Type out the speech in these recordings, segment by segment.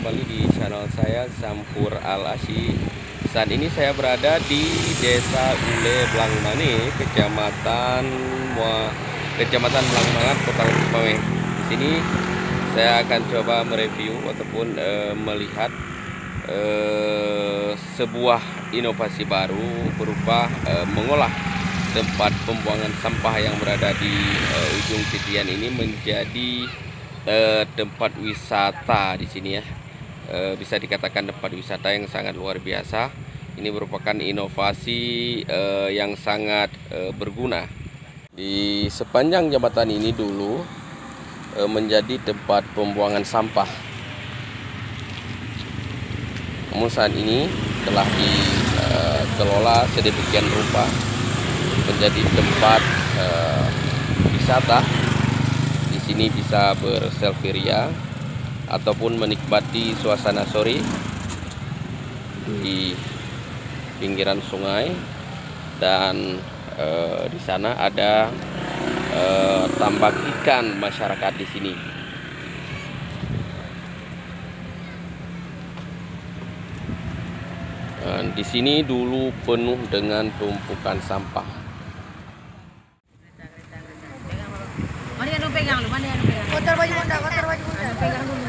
kembali di channel saya Sampur Al Asy. Saat ini saya berada di Desa Ule Blangmane, Kecamatan Blangmangat, Kota Lukmawe. Di sini saya akan coba mereview ataupun melihat sebuah inovasi baru berupa mengolah tempat pembuangan sampah yang berada di ujung titian ini menjadi tempat wisata di sini ya. Bisa dikatakan tempat wisata yang sangat luar biasa. Ini merupakan inovasi yang sangat berguna. Di sepanjang jembatan ini dulu menjadi tempat pembuangan sampah. Namun saat ini telah dikelola sedemikian rupa menjadi tempat wisata. Di sini bisa berselfie ria ataupun menikmati suasana sore di pinggiran sungai, dan di sana ada tambak ikan masyarakat di sini. Dan di sini dulu penuh dengan tumpukan sampah. Mana yang pegang lu? Mana yang pegang? Kotor baju bunda, kotor baju bunda. Pegang dulu.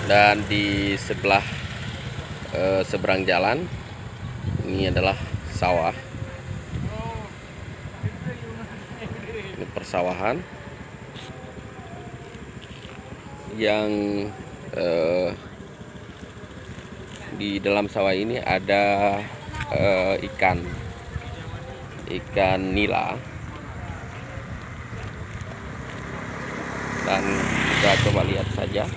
Dan di sebelah seberang jalan ini adalah sawah. Ini persawahan yang di dalam sawah ini ada ikan nila, dan kita coba lihat saja.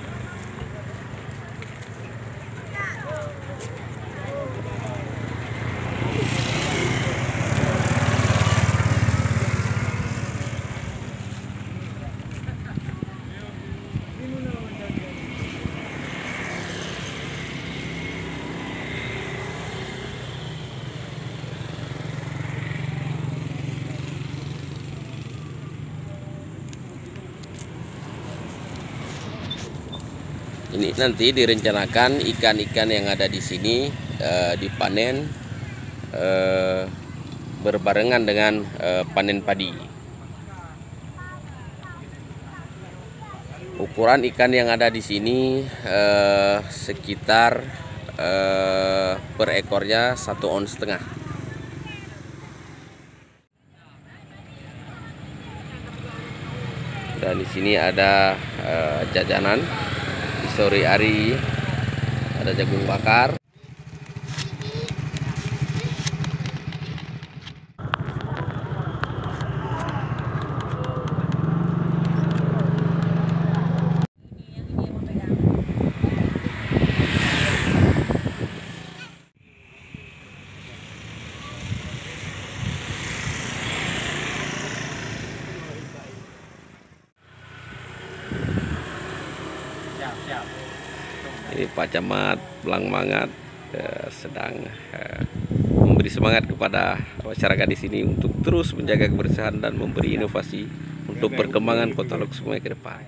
Ini nanti direncanakan ikan-ikan yang ada di sini dipanen berbarengan dengan panen padi. Ukuran ikan yang ada di sini sekitar per ekornya 1,5 ons. Dan di sini ada jajanan. Sore hari ada jagung bakar. Ini Pak Camat Blangmangat sedang memberi semangat kepada masyarakat di sini untuk terus menjaga kebersihan dan memberi inovasi untuk perkembangan Kota Lukmawe ke depan.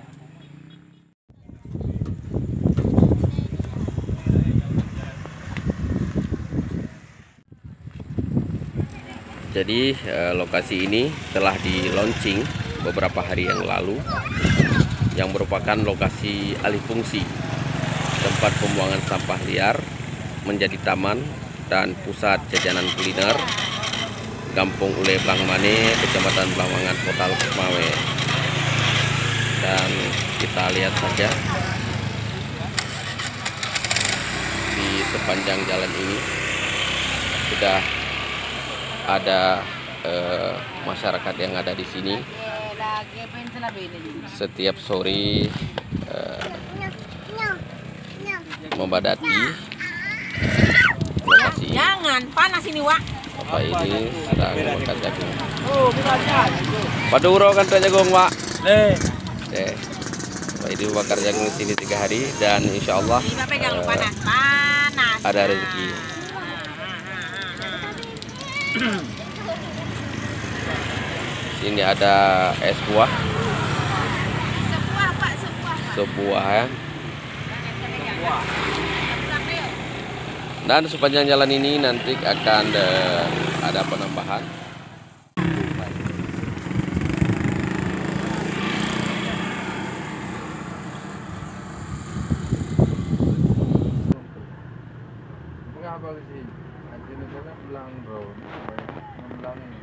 Jadi lokasi ini telah di launching beberapa hari yang lalu, yang merupakan lokasi alih fungsi tempat pembuangan sampah liar menjadi taman dan pusat jajanan kuliner Kampung Ule Blangmane, Kecamatan Blangmangat, Kota Lukmawe. Dan kita lihat saja di sepanjang jalan ini sudah ada masyarakat yang ada di sini. Setiap sore membadati lokasi. Jangan panas ini, Wak. Bapak ini sedang makan jagung. Paduro kan jagung, Wak. Bapak ini bakar jagung di sini 3 hari, dan insya Allah panas. ada rezeki. Sini ada es buah. Sebuah Pak, sebuah. Sebuah ya. Dan sepanjang jalan ini nanti akan ada penambahan. Mengapa sih? Nanti negara belang bro, belang ini.